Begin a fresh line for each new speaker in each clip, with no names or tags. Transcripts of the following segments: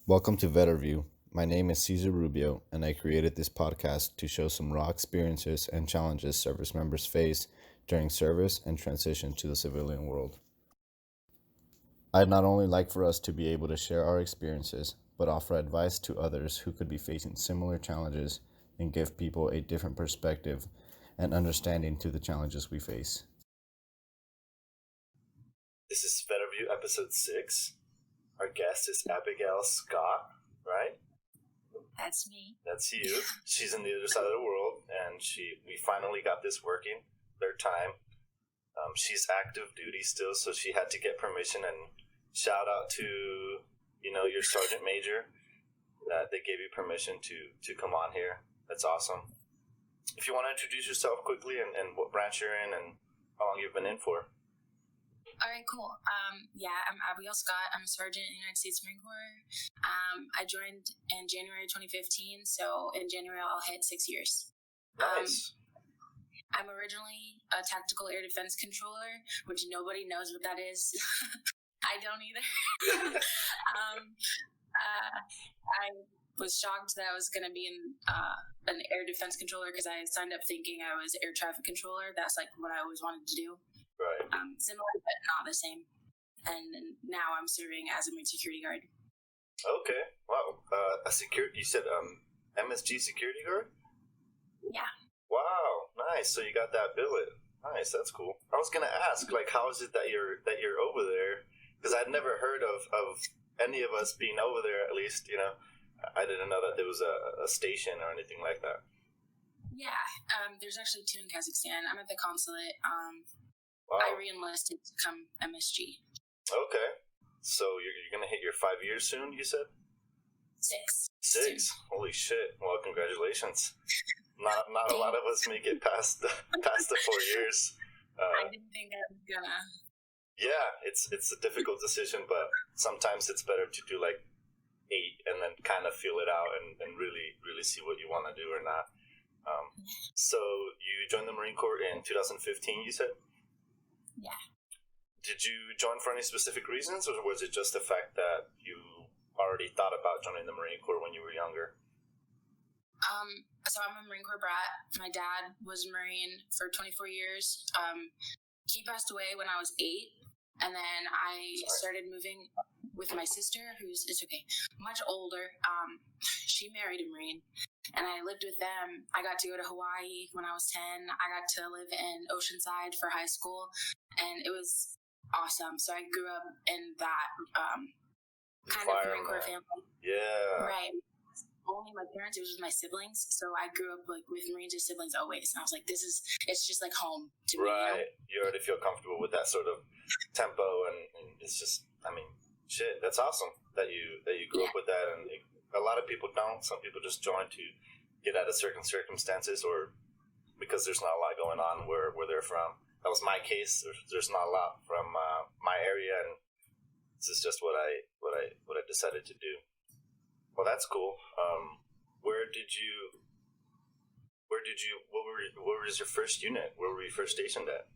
Welcome to VetterView. My name is Cesar Rubio, and I created this podcast to show some raw experiences and challenges service members face during service and transition to the civilian world. I'd not only like for us to be able to share our experiences, but offer advice to others who could be facing similar challenges and give people a different perspective and understanding to the challenges we face.
This is VetterView episode 6. Our guest is Abigail Scott, right?
That's me.
That's you. She's on the other side of the world, and we finally got this working. Third time. She's active duty still, so she had to get permission. And shout out to your sergeant major that they gave you permission to come on here. That's awesome. If you want to introduce yourself quickly and what branch you're in and how long you've been in for.
All right, cool. I'm Abigail Scott. I'm a sergeant in the United States Marine Corps. I joined in January 2015, so in January I'll hit 6 years.
Nice.
I'm originally a tactical air defense controller, which nobody knows what that is. I don't either. I was shocked that I was going to be an air defense controller because I signed up thinking I was air traffic controller. That's like what I always wanted to do.
Right.
Similar, but not the same. And now I'm serving as a Marine security guard.
Okay. Wow. You said MSG security guard?
Yeah.
Wow. Nice. So you got that billet. Nice. That's cool. I was gonna ask, how is it that you're over there? Because I'd never heard of any of us being over there. At least, I didn't know that there was a station or anything like that.
Yeah. There's actually 2 in Kazakhstan. I'm at the consulate.
Wow.
I re-enlisted to become MSG.
Okay. So you're going to hit your 5 years soon, you said?
6.
6? Holy shit. Well, congratulations. Not a lot of us make it past the 4 years.
I didn't think I was gonna.
Yeah, it's a difficult decision, but sometimes it's better to do 8 and then kind of feel it out and really, really see what you want to do or not. So you joined the Marine Corps in 2015, you said?
Yeah.
Did you join for any specific reasons, or was it just the fact that you already thought about joining the Marine Corps when you were younger?
So I'm a Marine Corps brat. My dad was a Marine for 24 years. He passed away when I was 8, and then I started moving with my sister, who's much older. She married a Marine, and I lived with them. I got to go to Hawaii when I was 10. I got to live in Oceanside for high school, and it was awesome. So I grew up in that kind of Marine Corps family.
Yeah.
Right. Only my parents, it was just my siblings. So I grew up with Marines as siblings always. And I was like, it's just like home to me.
Right. You already feel comfortable with that sort of tempo, and it's just, shit, that's awesome that you grew up with that. And a lot of people don't. Some people just join to get out of certain circumstances or because there's not a lot going on where they're from. That was my case. There's not a lot from my area, and this is just what I decided to do. Well, that's cool. What was your first unit? Where were you first stationed at?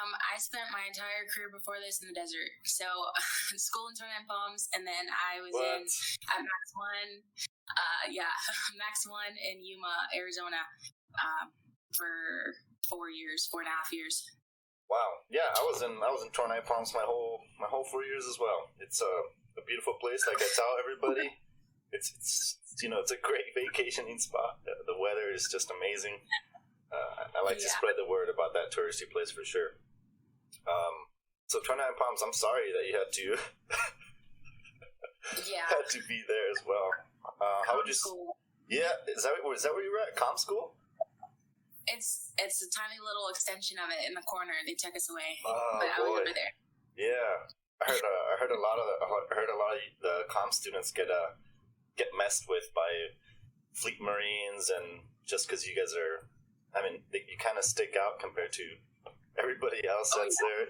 I spent my entire career before this in the desert. So school in Tornado Palms, and then I was at Max 1. Max 1 in Yuma, Arizona, for 4.5 years. Wow.
Yeah, I was in Tornado Palms my whole 4 years as well. It's a beautiful place. Like I tell everybody, it's a great vacationing spot. The weather is just amazing. I like to spread the word about that touristy place for sure. So Tornado Palms, I'm sorry that you had to had to be there as well. How would you?
School.
Yeah, is that where you were at? Comm school?
It's a tiny little extension of it in the corner. They took us away,
but
I was over there.
Yeah, I heard a lot of the comm students get messed with by Fleet Marines, and just because you guys are, you kind of stick out compared to everybody else that's there,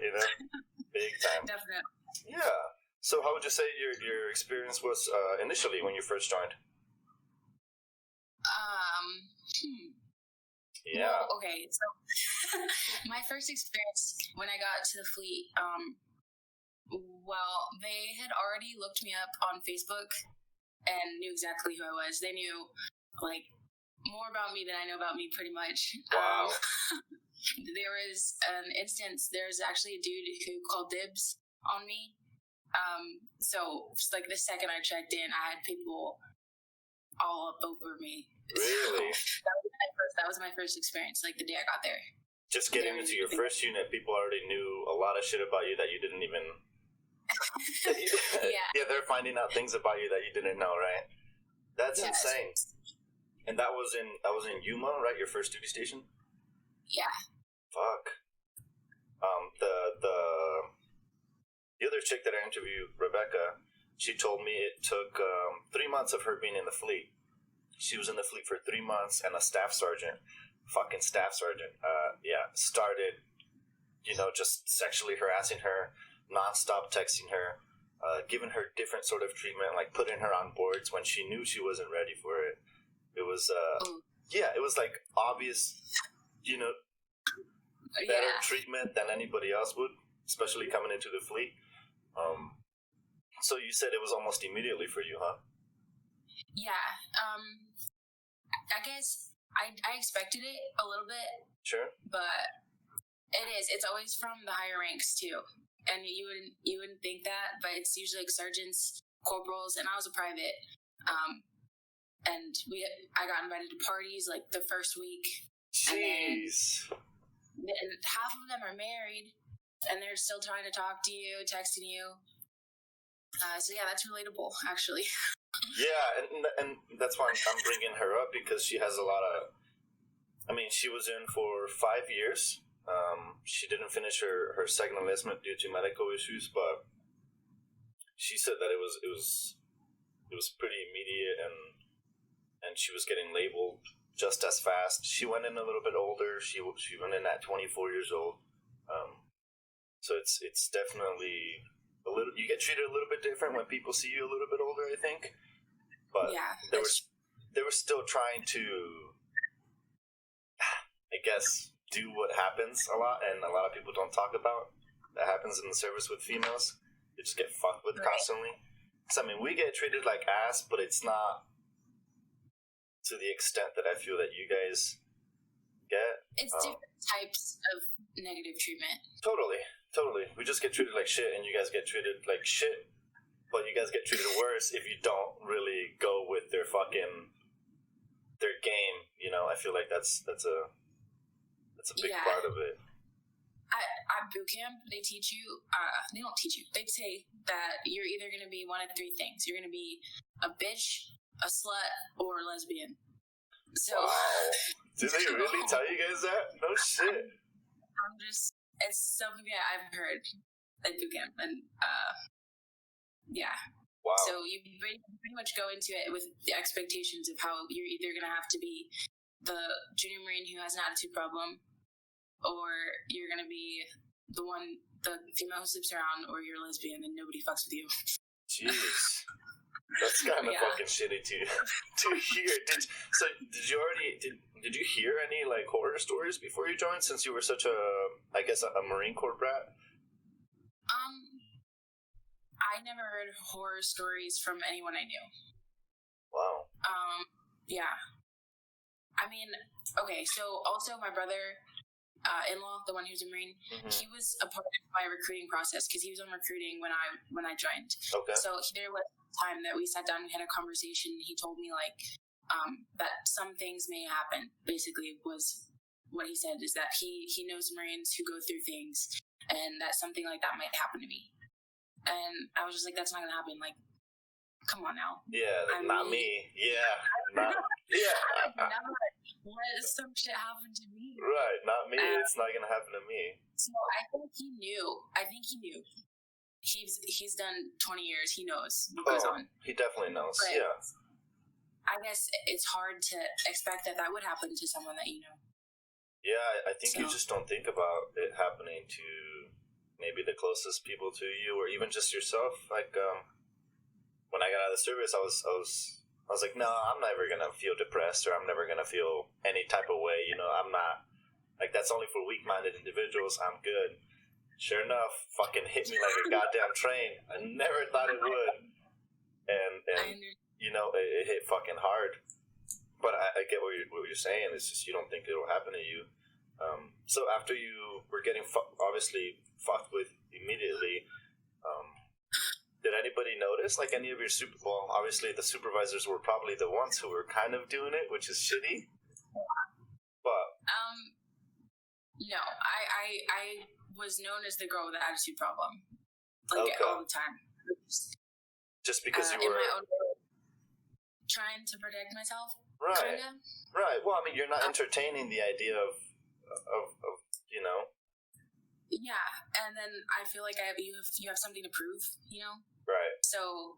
big time.
Definitely.
Yeah. So, how would you say your experience was initially when you first joined? Yeah.
Well, okay, so my first experience when I got to the fleet, Well, they had already looked me up on Facebook and knew exactly who I was. They knew, like, more about me than I know about me, pretty much.
Wow.
There was an instance, there's actually a dude who called dibs on me. So, like, the second I checked in, I had people all up over me.
Really?
So, that was my first experience, like, the day I got there.
Just getting into your first unit, people already knew a lot of shit about you that you didn't even... Yeah, they're finding out things about you that you didn't know, right? That's insane. And that was in Yuma, right? Your first duty station?
Yeah.
Fuck. The other chick that I interviewed, Rebecca, she told me it took 3 months of her being in the fleet. She was in the fleet for 3 months, and a staff sergeant, started, just sexually harassing her, nonstop texting her, giving her different sort of treatment, like putting her on boards when she knew she wasn't ready for it. It was, it was like obvious, better treatment than anybody else would, especially coming into the fleet. So you said it was almost immediately for you, huh?
Yeah. I guess I expected it a little bit.
Sure.
But it's always from the higher ranks too. And you wouldn't think that, but it's usually like sergeants, corporals, and I was a private. And I got invited to parties like the first week.
Jeez.
And half of them are married, and they're still trying to talk to you, texting you. So yeah, that's relatable, actually.
Yeah, and that's why I'm bringing her up, because she has a lot of... I mean, she was in for 5 years. She didn't finish her second enlistment due to medical issues, but she said that it was pretty immediate, and she was getting labeled just as fast. She went in a little bit older. She went in at 24 years old. So it's definitely a little. You get treated a little bit different when people see you a little bit older, I think. But they were still trying to, I guess, do what happens a lot, and a lot of people don't talk about. That happens in the service with females. They just get fucked with constantly. So, I mean, we get treated like ass, but it's not to the extent that I feel that you guys get.
It's different types of negative treatment.
Totally. We just get treated like shit, and you guys get treated like shit, but you guys get treated worse if you don't really go with their game. I feel like that's a big part of it.
At boot camp, they teach you. They don't teach you. They say that you're either going to be one of three things. You're going to be a bitch, a slut, or a lesbian. So,
wow. Did they really tell you guys that? No shit.
It's something that I've heard at boot camp, and yeah.
Wow.
So you pretty much go into it with the expectations of how you're either going to have to be the junior Marine who has an attitude problem, or you're going to be the female who sleeps around, or you're a lesbian and nobody fucks with you.
Jeez. That's kind of fucking shitty to hear. Did you hear any like horror stories before you joined, since you were such a Marine Corps brat?
I never heard horror stories from anyone I knew.
Wow.
Yeah. I mean, okay, so also my brother in-law, the one who's a Marine, he was a part of my recruiting process because he was on recruiting when I joined.
Okay.
So there was a time that we sat down and had a conversation. He told me that some things may happen. Basically, was what he said is that he knows Marines who go through things, and that something like that might happen to me. And I was just like, that's not gonna happen. Like, come on now.
Yeah, not me. Yeah.
Never let some shit happen to me.
Right, not me. It's not gonna happen to me.
So I think he knew. He's done 20 years. He knows what goes on.
He definitely knows.
But
yeah.
I guess it's hard to expect that would happen to someone that you know.
Yeah, I think you just don't think about it happening to maybe the closest people to you, or even just yourself. Like, when I got out of the service, I was like, no, I'm never gonna feel depressed, or I'm never gonna feel any type of way. I'm not, like, that's only for weak-minded individuals. I'm good. sure enough, fucking hit me like a goddamn train. I never thought it would. And you know, it hit fucking hard. But I get what you're saying. It's just you don't think it'll happen to you. So after you were getting obviously fucked with immediately, did anybody notice, like any of your well, obviously the supervisors were probably the ones who were kind of doing it, which is shitty. But
no, I was known as the girl with the attitude problem, like all the time.
Just because you were
in my own trying to protect myself,
right?
Kinda.
Right. Well, I mean, you're not entertaining the idea of you know.
Yeah, and then I feel like you have something to prove, you know.
Right.
So,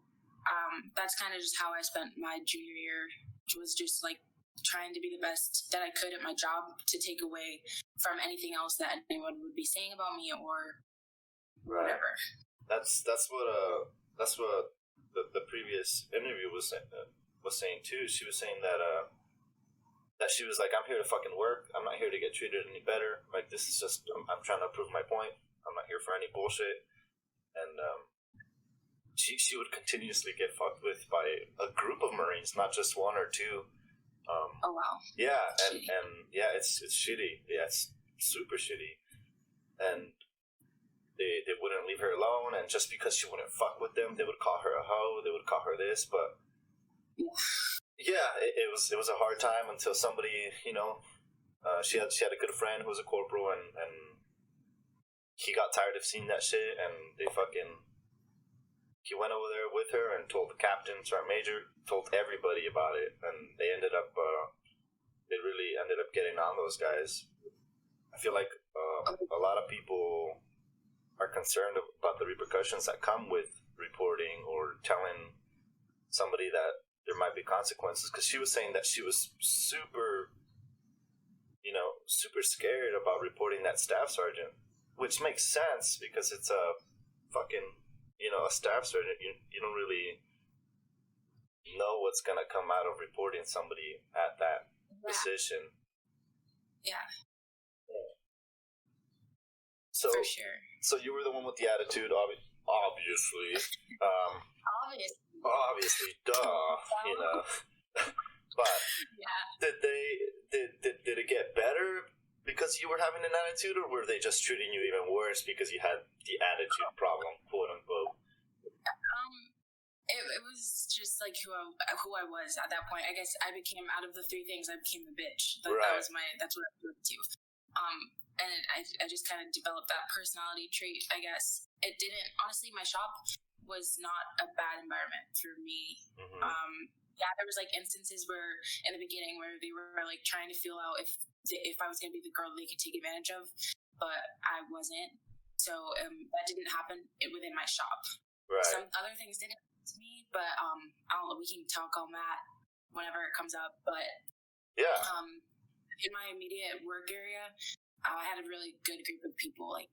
that's kind of just how I spent my junior year. Was just like trying to be the best that I could at my job to take away from anything else that anyone would be saying about me or whatever. That's
what the previous interview was saying too. She was saying that she was like, I'm here to fucking work. I'm not here to get treated any better. Like, this is just I'm trying to prove my point. I'm not here for any bullshit. And she would continuously get fucked with by a group of Marines, not just one or two.
Oh wow.
Yeah, and yeah, it's shitty. Yeah, it's super shitty. And they wouldn't leave her alone, and just because she wouldn't fuck with them, they would call her a hoe. They would call her this, but yeah, it was a hard time until somebody, you know, she had a good friend who was a corporal, and he got tired of seeing that shit, and he went over there with her and told the captain, sergeant major, told everybody about it, and they really ended up getting on those guys. I feel like a lot of people are concerned about the repercussions that come with reporting or telling somebody that there might be consequences, because she was saying that she was super scared about reporting that staff sergeant, which makes sense because it's a fucking, a staff sergeant. You don't really know what's gonna come out of reporting somebody at that position.
Yeah.
So,
for sure.
So you were the one with the attitude, obviously. Obviously, duh. You know. But did it get better because you were having an attitude, or were they just treating you even worse because you had the attitude problem, quote unquote?
It was just like who I was at that point. I guess I became, out of the three things, I became a bitch. Like,
right.
That's what I grew up to. And I just kind of developed that personality trait, I guess. It didn't, honestly, my shop was not a bad environment for me. Mm-hmm. There was like instances where in the beginning where they were like trying to feel out if I was going to be the girl they could take advantage of, but I wasn't. So that didn't happen within my shop.
Right.
Some other things didn't happen to me, but I don't know, we can talk on that whenever it comes up. But
yeah,
in my immediate work area, I had a really good group of people, like,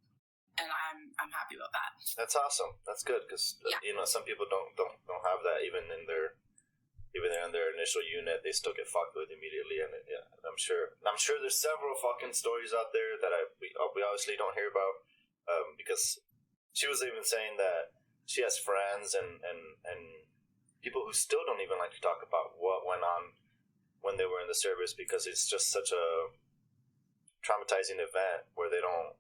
and I'm happy about that. That's
awesome. That's good because some people don't have that even in their initial unit. They still get fucked with immediately, and I'm sure there's several fucking stories out there that we obviously don't hear about, because she was even saying that she has friends and people who still don't even like to talk about what went on when they were in the service, because it's just such a traumatizing event where they don't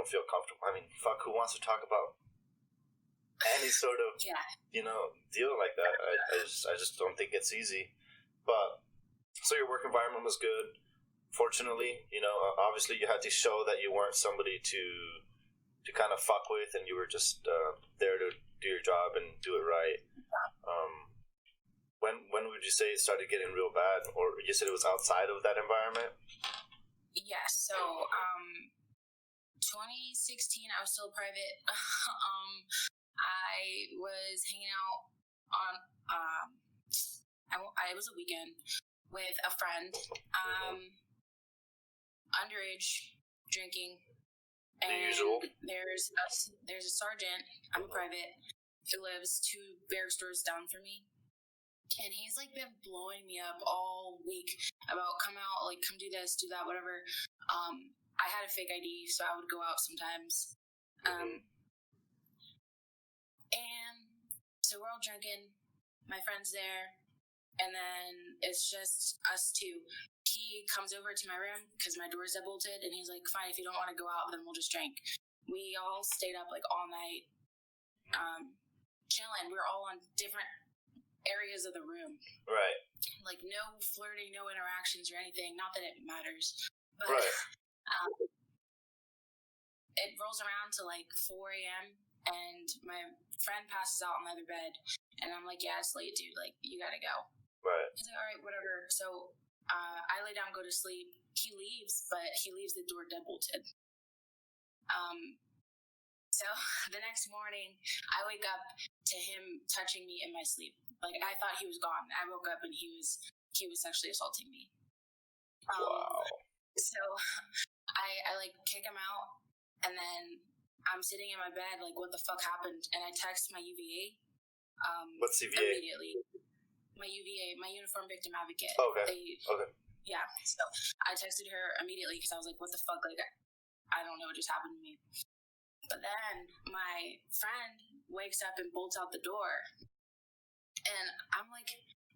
feel comfortable. I mean, fuck, who wants to talk about any sort of deal like that? I just don't think it's easy. But so your work environment was good. Fortunately, obviously you had to show that you weren't somebody to kind of fuck with, and you were just there to do your job and do it right. When would you say it started getting real bad, or you said it was outside of that environment?
Yes. So 2016, I was still private. I was hanging out on it was a weekend with a friend, underage drinking, and
the usual.
There's a sergeant. I'm a private who lives 2 barrack stores down from me, and he's like been blowing me up all week about come out, like come do this, do that, whatever. I had a fake ID, so I would go out sometimes And so we're all drinking. My friend's there. And then it's just us two. He comes over to my room because my door's bolted, and he's like, fine, if you don't want to go out, then we'll just drink. We all stayed up like all night, chilling. We were all on different areas of the room.
Right.
Like no flirting, no interactions or anything. Not that it matters. But
Right.
It rolls around to like 4 a.m. and my friend passes out on the other bed. And I'm like, yeah, it's late, dude. Like, you gotta go.
Right.
He's like, all right, whatever. So I lay down, go to sleep. He leaves, but he leaves the door deadbolted. So the next morning, I wake up to him touching me in my sleep. Like, I thought he was gone. I woke up and he was sexually assaulting me.
Wow.
So I like kick him out, and then I'm sitting in my bed like, what the fuck happened? And I text my UVA.
What's UVA?
Immediately. My UVA, my Uniform Victim Advocate.
Okay. Okay.
Yeah. So I texted her immediately because I was like, what the fuck? Like, I don't know what just happened to me. But then my friend wakes up and bolts out the door. And I'm like,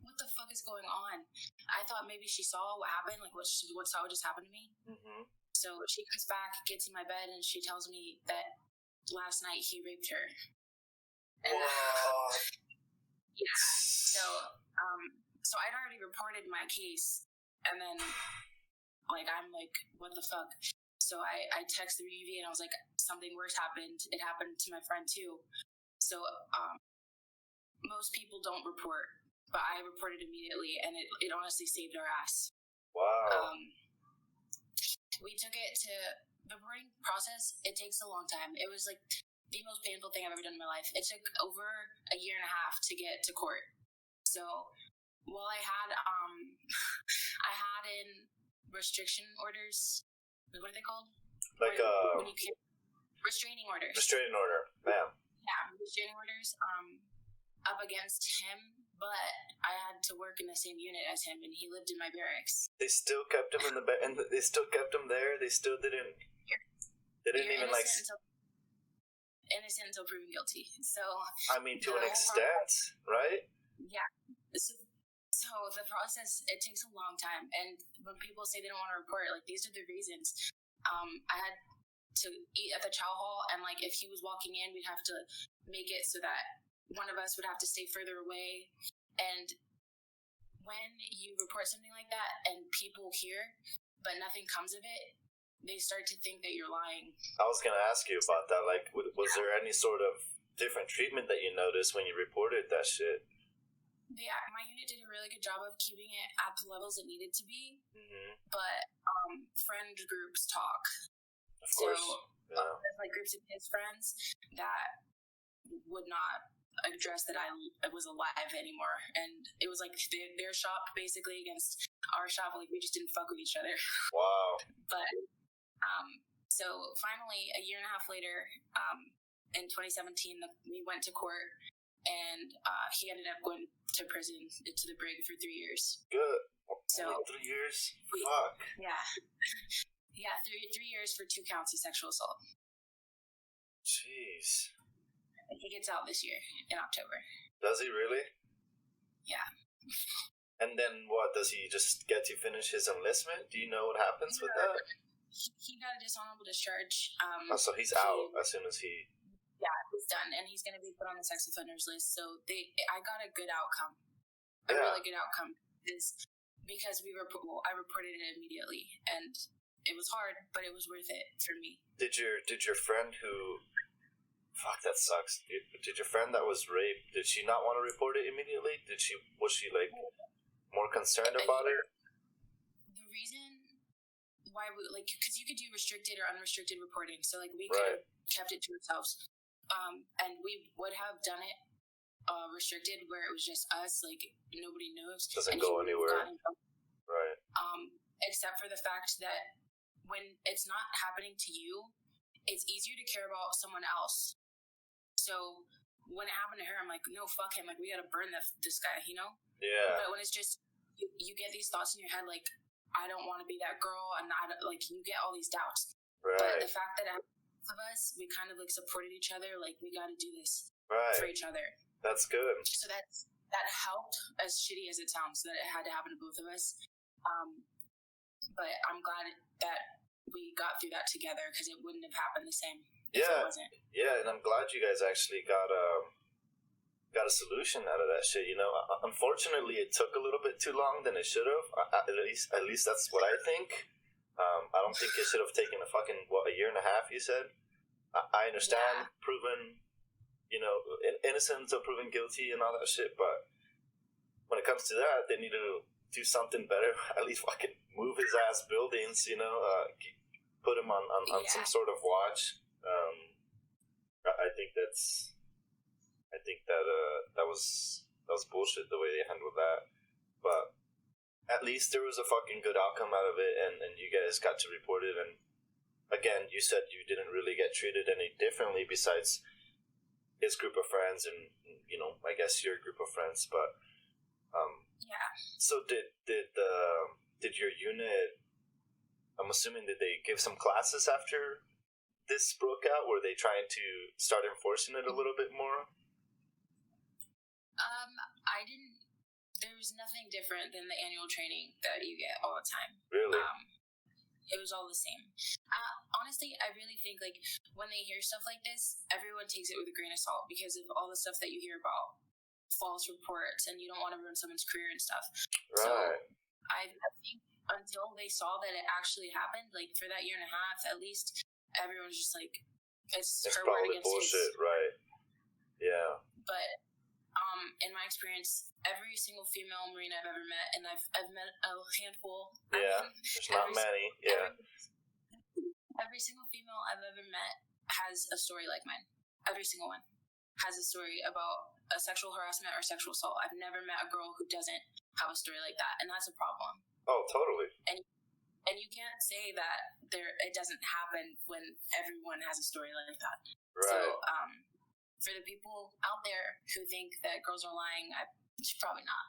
what the fuck is going on? I thought maybe she saw what happened, like what saw what just happened to me. Mm-hmm. So she comes back, gets in my bed, and she tells me that last night he raped her. And, yeah. So I'd already reported my case, and then like I'm like, what the fuck? So I texted the UV and I was like, something worse happened. It happened to my friend too. So most people don't report, but I reported immediately, and it honestly saved our ass.
Wow.
We took it to the reporting process. It takes a long time. It was like the most painful thing I've ever done in my life. It took over a year and a half to get to court. So while I had in restriction orders. What are they called?
Like
when you can't, restraining orders.
Restraining order, ma'am.
Yeah, restraining orders. Up against him, but I had to work in the same unit as him, and he lived in my barracks.
They still kept him in the bed, and they still kept him there. They still didn't. They didn't even like.
Innocent until proven guilty. So.
I mean, to an extent, right?
Yeah. So the process, it takes a long time, and when people say they don't want to report, like, these are the reasons. I had to eat at the chow hall, and like if he was walking in, we'd have to make it so that one of us would have to stay further away. And when you report something like that and people hear but nothing comes of it, they start to think that you're lying.
I was gonna ask you about that. Like, was there any sort of different treatment that you noticed when you reported that shit?
Yeah, my unit did a really good job of keeping it at the levels it needed to be. Mm-hmm. But friend groups talk.
Of course.
So, like groups of his friends that would not address that I was alive anymore. And it was like their shop basically against our shop. Like, we just didn't fuck with each other.
Wow.
But, so finally, a year and a half later, in 2017, we went to court. And he ended up going to prison, to the brig, for 3 years.
Good.
So
3 years? Fuck.
Yeah. Yeah, 3 years for 2 counts of sexual assault.
Jeez.
He gets out this year, in October.
Does he really?
Yeah.
And then what? Does he just get to finish his enlistment? Do you know what happens with that?
He got a dishonorable discharge.
So he's out as soon as he...
Yeah, he's done, and he's going to be put on the sex offenders list. So I got a good outcome, a really good outcome, is because I reported it immediately, and it was hard, but it was worth it for me.
Did your friend who, fuck, that sucks. Did your friend that was raped, did she not want to report it immediately? Was she like more concerned about it?
The reason why because you could do restricted or unrestricted reporting, so like we could have kept it to ourselves. And we would have done it restricted, where it was just us, like nobody knows.
Doesn't go anywhere. Right.
Except for the fact that when it's not happening to you, it's easier to care about someone else. So when it happened to her, I'm like, no, fuck him. Like, we gotta burn this guy, you know?
Yeah.
But when it's just, you get these thoughts in your head, like, I don't want to be that girl, and you get all these doubts.
Right.
But the fact that of us, we kind of like supported each other. Like, we got to do this for
Right.
each other.
That's good.
So that helped, as shitty as it sounds, that it had to happen to both of us. But I'm glad that we got through that together, because it wouldn't have happened the same if it wasn't.
Yeah, and I'm glad you guys actually got a solution out of that shit. You know, unfortunately, it took a little bit too long than it should have. At least that's what I think. I don't think it should have taken a fucking a year and a half. You said. I understand proven, you know, innocent until proven guilty and all that shit, but when it comes to that, they need to do something better. At least fucking move his ass buildings. You know, put him on some sort of watch. I think that was bullshit the way they handled that, but at least there was a fucking good outcome out of it, and you guys got to report it. And again, you said you didn't really get treated any differently besides his group of friends and, you know, I guess your group of friends. But so did your unit, I'm assuming, did they give some classes after this broke out? Were they trying to start enforcing it a little bit more?
I didn't. There was nothing different than the annual training that you get all the time.
Really?
It was all the same. Honestly, I really think, like, when they hear stuff like this, everyone takes it with a grain of salt because of all the stuff that you hear about false reports, and you don't want to ruin someone's career and stuff.
Right.
So I think until they saw that it actually happened, like, for that year and a half, at least, everyone was just like, it's her word
probably
against
bullshit,
his.
right? Yeah.
But in my experience, every single female Marine I've ever met, and I've met a handful.
Yeah, there's not many. Yeah.
Every single female I've ever met has a story like mine. Every single one has a story about a sexual harassment or sexual assault. I've never met a girl who doesn't have a story like that, and that's a problem.
Oh, totally.
And you can't say that it doesn't happen when everyone has a story like that.
Right.
So, for the people out there who think that girls are lying, it's probably not.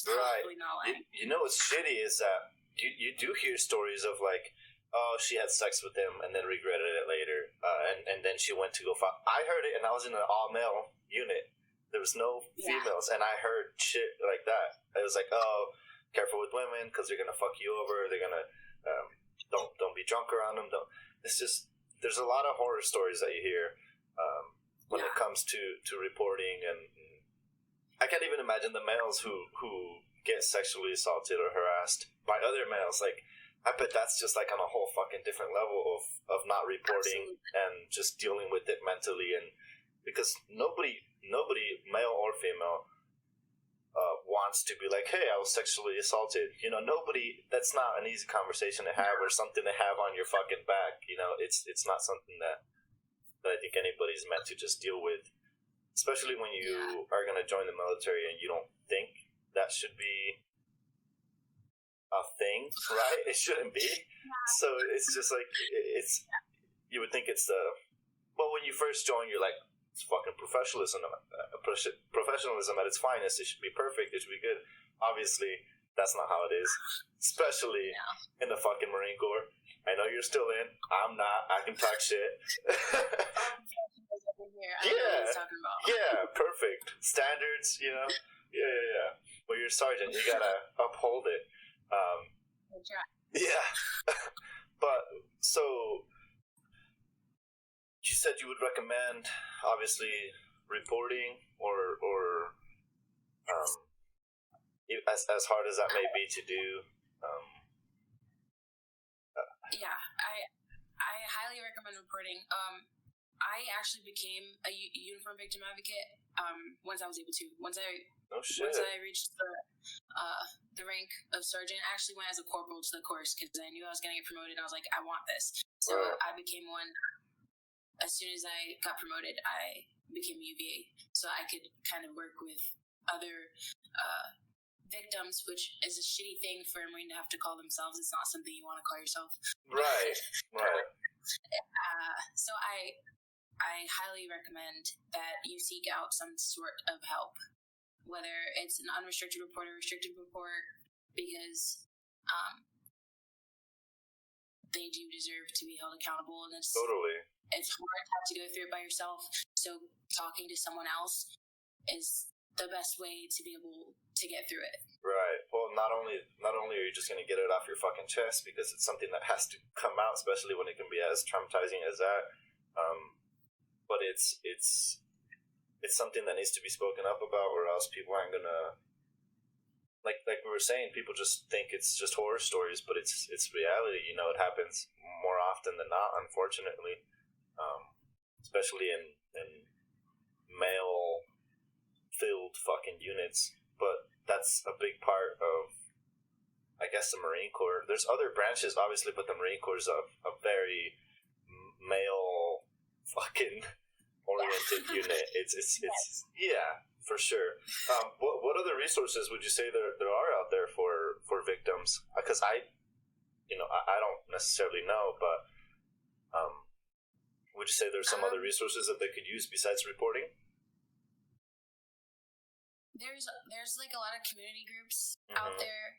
Right.
Probably not lying.
You know what's shitty is that you do hear stories of, like, oh, she had sex with him and then regretted it later, and then she went to go fight. I heard it, and I was in an all-male unit. There was no females, and I heard shit like that. It was like, oh, careful with women because they're gonna fuck you over. They're gonna don't be drunk around them. It's just, there's a lot of horror stories that you hear when it comes to reporting, and I can't even imagine the males who get sexually assaulted or harassed by other males. Like, I bet that's just like on a whole fucking different level of not reporting. Absolutely. And just dealing with it mentally, and because nobody, male or female, wants to be like, hey, I was sexually assaulted. You know, nobody. That's not an easy conversation to have, or something to have on your fucking back. You know, it's not something that I think anybody's meant to just deal with, especially when you are going to join the military and you don't think that should be a thing, right? It shouldn't be. So it's just like, you would think it's when you first join, you're like, it's fucking professionalism at its finest. It should be perfect. It should be good. Obviously, that's not how it is, especially in the fucking Marine Corps. I know you're still in. I'm not. I can talk shit. Yeah, perfect. Standards, you know? Yeah. Well, you're a sergeant. You gotta uphold it. Yeah. But, so, you said you would recommend, obviously, reporting or as hard as that may be to do.
I highly recommend reporting. I actually became a uniform victim advocate once I was able to. Once I reached the rank of sergeant, I actually went as a corporal to the course because I knew I was going to get promoted. And I was like, I want this. So I became one. As soon as I got promoted, I became a UVA, so I could kind of work with other victims, which is a shitty thing for a Marine to have to call themselves. It's not something you want to call yourself.
Right.
So I highly recommend that you seek out some sort of help, whether it's an unrestricted report or restricted report, because they do deserve to be held accountable, and it's
Totally.
hard to have to go through it by yourself. So talking to someone else is the best way to be able to get through it.
Right. Well, not only are you just going to get it off your fucking chest, because it's something that has to come out, especially when it can be as traumatizing as that. But it's something that needs to be spoken up about, or else people aren't gonna, like we were saying, people just think it's just horror stories, but it's reality. You know, it happens more often than not, unfortunately, especially in male filled fucking units. But that's a big part of, I guess, the Marine Corps. There's other branches, obviously, but the Marine Corps is a very male fucking oriented unit. It's yeah, for sure. What other resources would you say there are out there for victims? Because I don't necessarily know, but would you say there's some other resources that they could use besides reporting?
There's like a lot of community groups out there.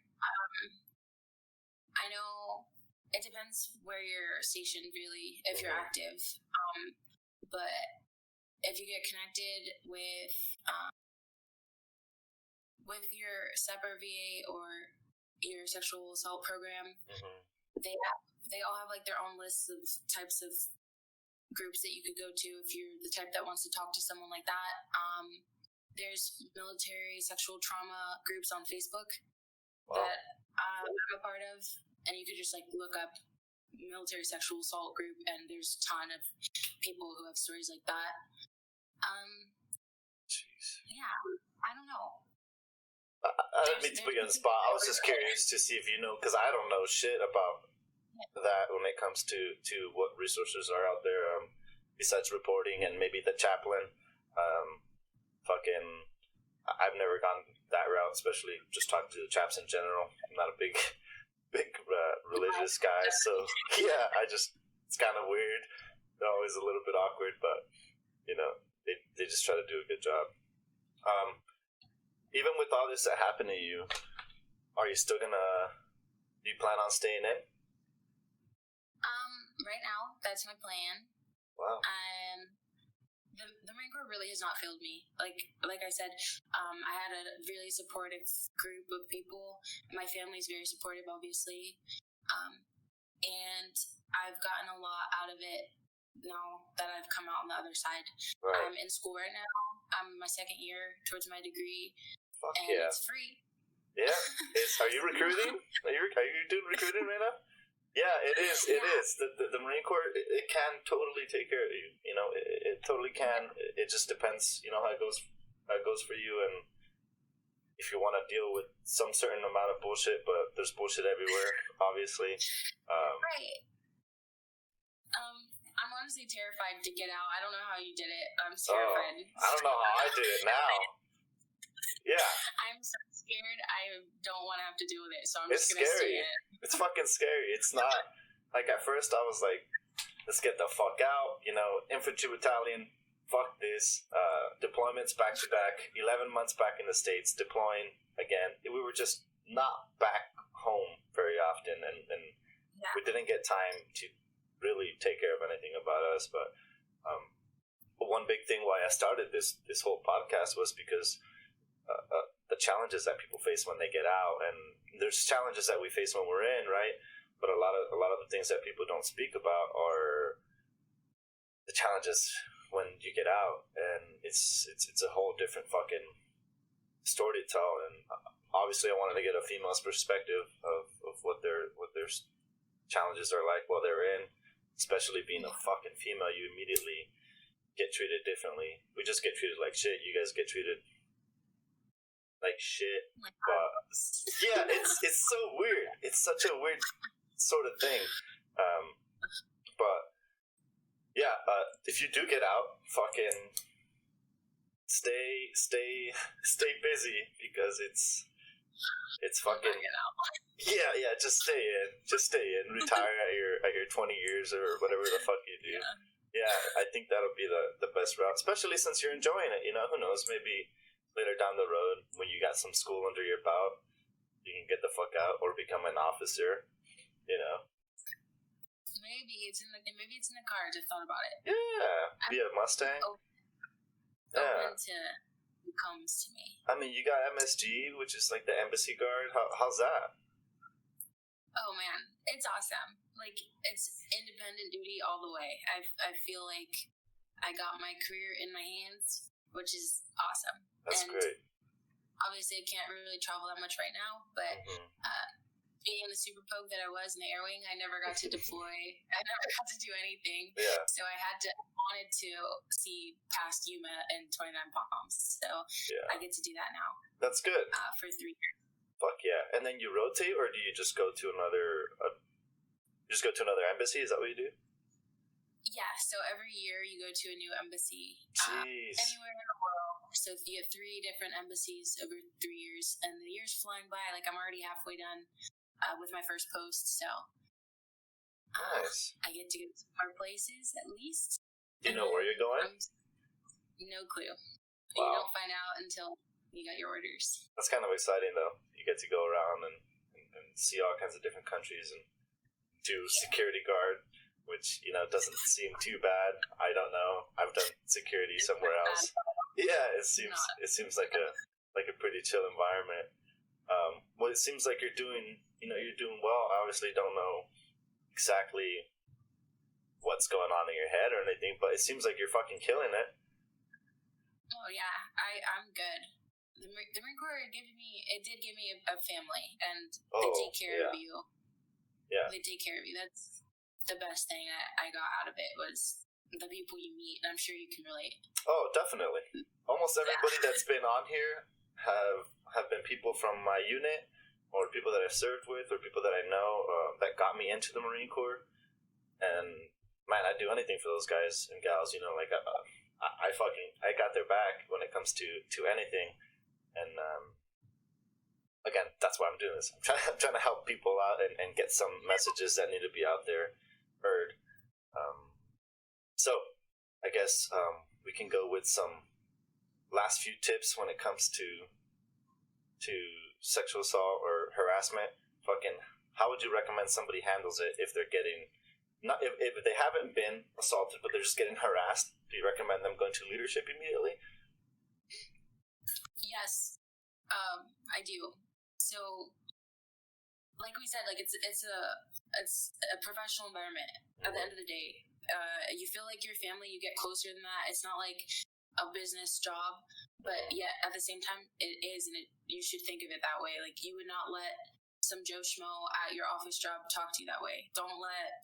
I know it depends where you're stationed, really, if you're active. But if you get connected with your SEPR VA or your sexual assault program, they all have like their own lists of types of groups that you could go to if you're the type that wants to talk to someone like that. There's military sexual trauma groups on Facebook that I'm a part of, and you could just like look up military sexual assault group, and there's a ton of people who have stories like that. Yeah, I don't know.
I didn't mean to put you on the spot. I was just curious to see if you know, because I don't know shit about that when it comes to what resources are out there, besides reporting and maybe the chaplain. I've never gone that route, especially just talking to the chaps in general. I'm not a big religious guy, so yeah, it's kind of weird. They're always a little bit awkward, but you know, they just try to do a good job. Even with all this that happened to you, do you plan on staying in?
Right now, that's my plan.
Wow.
The Marine Corps really has not failed me. Like I said, I had a really supportive group of people. My family's very supportive, obviously. And I've gotten a lot out of it now that I've come out on the other side.
Right.
I'm in school right now. I'm my second year towards my degree.
Fuck
and
yeah.
It's free.
Yeah. Are you recruiting? Are you doing recruiting right now? Yeah, it is. It is. The Marine Corps, it can totally take care of you. You know, it totally can. It just depends, you know, how it goes for you, and if you want to deal with some certain amount of bullshit, but there's bullshit everywhere, obviously.
Right. I'm honestly terrified to get out. I don't know how you did it. I'm terrified.
I don't know how I did it now. Yeah.
I'm so scared. I don't want to have to deal with it, so I'm
It's
just going to stay
scary.
in.
It's fucking scary. It's not, like, at first I was like, let's get the fuck out, you know, infantry battalion, fuck this, deployments back to back, 11 months back in the States, deploying again. We were just not back home very often, and we didn't get time to really take care of anything about us. But one big thing why I started this whole podcast was because the challenges that people face when they get out, and there's challenges that we face when we're in, right? But a lot of the things that people don't speak about are the challenges when you get out, and it's a whole different fucking story to tell. And obviously, I wanted to get a female's perspective of what their challenges are like while they're in, especially being a fucking female. You immediately get treated differently. We just get treated like shit. You guys get treated like shit. But yeah, it's so weird. It's such a weird sort of thing. But yeah, if you do get out, fucking stay busy, because it's fucking yeah. Just stay in. Retire at your 20 years or whatever the fuck you do. Yeah, I think that'll be the best route, especially since you're enjoying it. You know, who knows? Maybe later down the road, when you got some school under your belt, you can get the fuck out or become an officer. You know.
maybe it's in the cards. I thought about it.
Yeah, be a Mustang.
Open to who comes to me.
I mean, you got MSG, which is like the embassy guard. How's that?
Oh man, it's awesome. Like, it's independent duty all the way. I feel like I got my career in my hands, which is awesome.
That's great.
Obviously, I can't really travel that much right now, but being the super poke that I was in the air wing, I never got to deploy. I never got to do anything.
Yeah.
So I wanted to see past Yuma and 29 Palms. So I get to do that now.
That's good.
For 3 years.
Fuck yeah. And then you rotate, or do you just go to another embassy? Is that what you do?
Yeah, so every year you go to a new embassy.
Jeez.
Anywhere in the world. So you have 3 different embassies over 3 years, and the year's flying by. Like, I'm already halfway done with my first post, so
nice.
I get to go to more places at least.
Do you know where you're going?
No clue.
Wow.
You don't find out until you got your orders.
That's kind of exciting, though. You get to go around and see all kinds of different countries and do security guard, which, doesn't seem too bad. I don't know. I've done security somewhere else. Yeah, it seems like a pretty chill environment. Well, it seems like you're doing well. I obviously don't know exactly what's going on in your head or anything, but it seems like you're fucking killing it.
Oh yeah, I'm good. The Marine Corps did give me a family, and they take care of you. Yeah, they take care of you. That's the best thing I got out of it, was the people you meet, and I'm sure you can relate. Oh, definitely.
Almost everybody that's been on here have been people from my unit, or people that I've served with, or people that I know that got me into the Marine Corps. And man, I'd do anything for those guys and gals. Like I got their back when it comes to anything. And again, that's why I'm doing this. I'm trying to help people out and get some messages that need to be out there heard. So I guess we can go with some last few tips when it comes to sexual assault or harassment. How would you recommend somebody handles it if they're getting, not if they haven't been assaulted, but they're just getting harassed? Do you recommend them going to leadership immediately?
Yes, I do. So, like we said, it's a professional environment. At the end of the day, you feel like your family. You get closer than that. It's not like a business job, but yet at the same time it is, and you should think of it that way. Like, you would not let some Joe Schmo at your office job talk to you that way. Don't let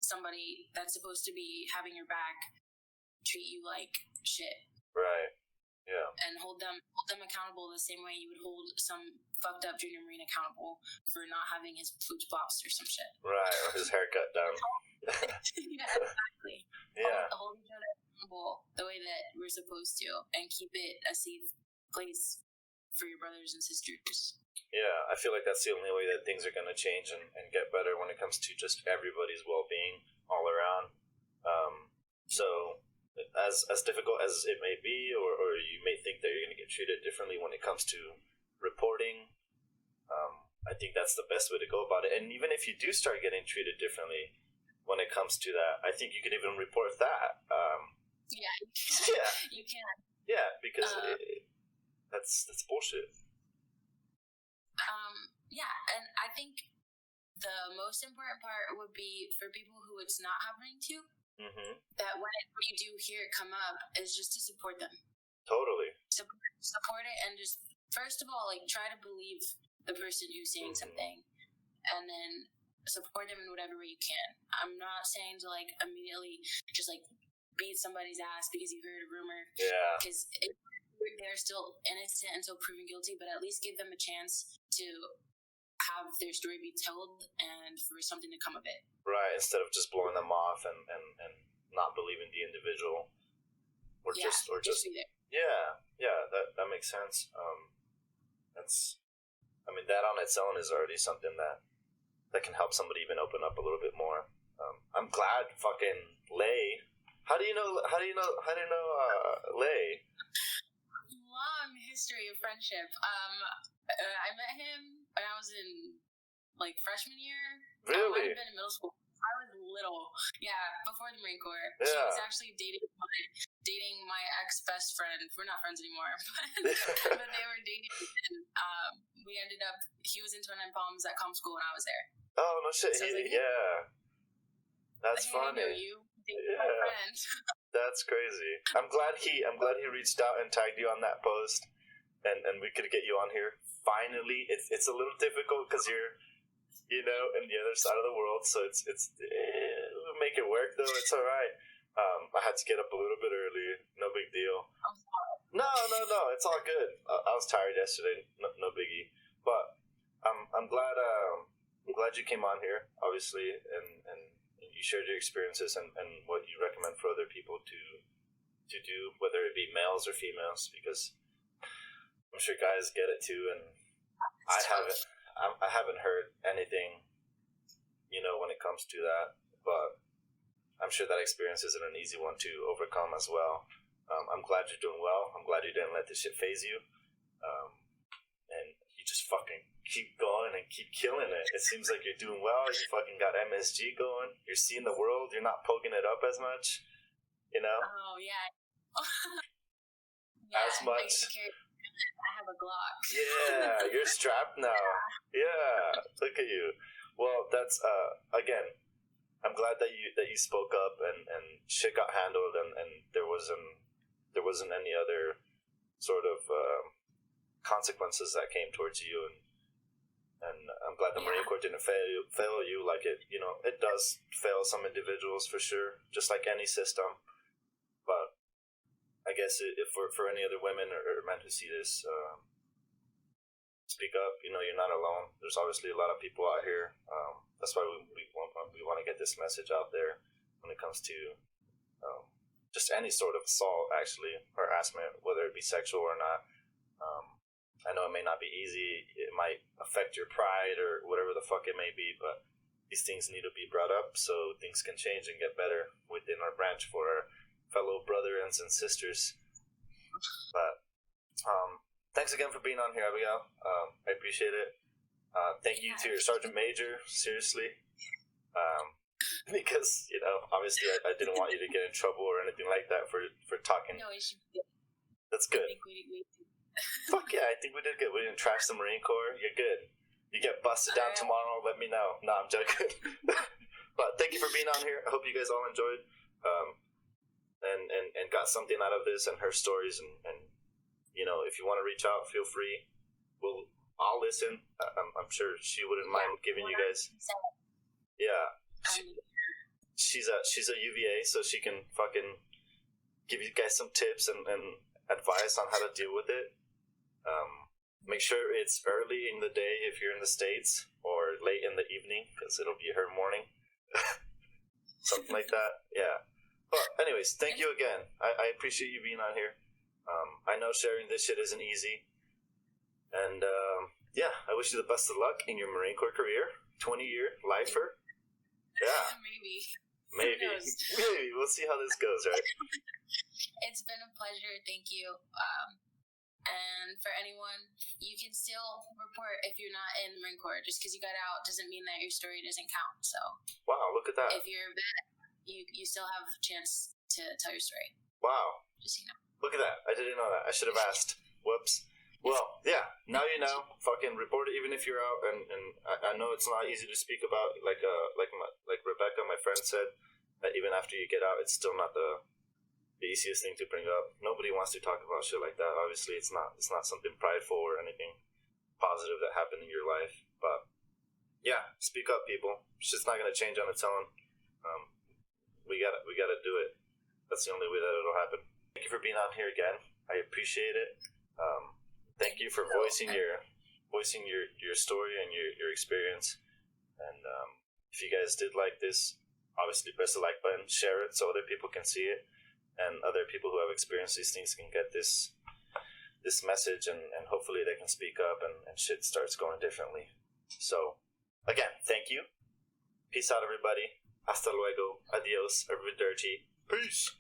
somebody that's supposed to be having your back treat you like shit.
Right. Yeah.
And hold them accountable the same way you would hold some fucked up junior Marine accountable for not having his food plops or some shit.
Right, or his haircut done.
Yeah, exactly.
Yeah.
Hold each other accountable the way that we're supposed to, and keep it a safe place for your brothers and sisters.
Yeah, I feel like that's the only way that things are going to change and get better when it comes to just everybody's well-being all around. So as difficult as it may be, or you may think that you're going to get treated differently when it comes to reporting, I think that's the best way to go about it. And even if you do start getting treated differently when it comes to that, I think you could even report that.
Yeah, you can.
Yeah.
You can.
Yeah, because that's bullshit.
Yeah, and I think the most important part would be for people who it's not happening to, that when you do hear it come up, is just to support them.
Totally.
Support it, and just, first of all, try to believe the person who's saying something, and then support them in whatever way you can. I'm not saying to immediately just beat somebody's ass because you heard a rumor.
Yeah.
Because they're still innocent until proven guilty, but at least give them a chance to have their story be told and for something to come of it.
Right, instead of just blowing them off and not believing the individual. Or just
be there.
Yeah, that makes sense. That on its own is already something that can help somebody even open up a little bit more. I'm glad fucking Lay. How do you know Lay?
Long history of friendship. I met him when I was in freshman year.
Really?
I might have been in middle school. I was little. Yeah, before the Marine Corps.
Yeah.
She was actually dating my ex-best friend. We're not friends anymore, but they were dating. And we ended up, he was in Twin End Palms at comm school when I was there.
Oh, no shit.
So I was like,
yeah. That's
hey,
funny.
I know you. Dating my friend.
That's crazy. I'm glad he reached out and tagged you on that post, and we could get you on here. Finally, it's a little difficult because you're, in the other side of the world, so it's we'll make it work though. It's all right. I had to get up a little bit early. No big deal.
I'm sorry.
No, it's all good. I was tired yesterday. No biggie. But I'm glad you came on here, obviously, and you shared your experiences and what you recommend for other people to do, whether it be males or females, because I'm sure guys get it too, and I haven't heard anything, when it comes to that, but I'm sure that experience isn't an easy one to overcome as well. I'm glad you're doing well. I'm glad you didn't let this shit phase you, and you just fucking keep going and keep killing it. It seems like you're doing well. You fucking got MSG going. You're seeing the world. You're not poking it up as much,
Oh, yeah.
As much.
I have a Glock.
Yeah, you're strapped now. Yeah, look at you. Well, that's again, I'm glad that you spoke up and shit got handled, and there wasn't any other sort of consequences that came towards you, and I'm glad the Marine Corps didn't fail you like it does fail some individuals for sure, just like any system. But I guess if for any other women or men who see this, speak up. You're not alone. There's obviously a lot of people out here. That's why we want to get this message out there when it comes to just any sort of assault, actually, or harassment, whether it be sexual or not. I know it may not be easy. It might affect your pride or whatever the fuck it may be, but these things need to be brought up so things can change and get better within our branch for our fellow brothers and sisters. But thanks again for being on here, Abigail. I appreciate it. Thank you to your Sergeant Major, seriously. Because, obviously I didn't want you to get in trouble or anything like that for talking.
No issue.
That's good.
I think we
Fuck yeah, I think we did good. We didn't trash the Marine Corps. You're good. You get busted down tomorrow, let me know. No, I'm joking. But thank you for being on here. I hope you guys all enjoyed and got something out of this and her stories. And if you want to reach out, feel free. I'll listen. I'm sure she wouldn't mind giving you guys. Yeah. She's a UVA, so she can fucking give you guys some tips and advice on how to deal with it. Make sure it's early in the day if you're in the States, or late in the evening, because it'll be her morning. Something like that. Yeah. But anyways, thank you again. I appreciate you being on here. I know sharing this shit isn't easy. And I wish you the best of luck in your Marine Corps career. 20-year lifer. Yeah. Maybe. We'll see how this goes, right?
It's been a pleasure. Thank you. And for anyone, you can still report if you're not in the Marine Corps. Just because you got out doesn't mean that your story doesn't count. So,
wow, look at that.
If you're a vet, you still have a chance to tell your story.
Wow.
Just
Look at that. I didn't know that. I should have asked. Whoops. Well, yeah. Now you know. Fucking report it even if you're out. And I know it's not easy to speak about. Like Rebecca, my friend, said that even after you get out, it's still not the easiest thing to bring up. Nobody wants to talk about shit like that. Obviously, it's not something prideful or anything positive that happened in your life. But yeah, speak up, people. Shit's not gonna change on its own. We gotta do it. That's the only way that it'll happen. Thank you for being on here again. I appreciate it. Thank you for voicing your story and your experience. And if you guys did like this, obviously press the like button, share it so other people can see it. And other people who have experienced these things can get this message, and hopefully they can speak up and shit starts going differently. So, again, thank you. Peace out, everybody. Hasta luego. Adios. Arrivederci. Peace.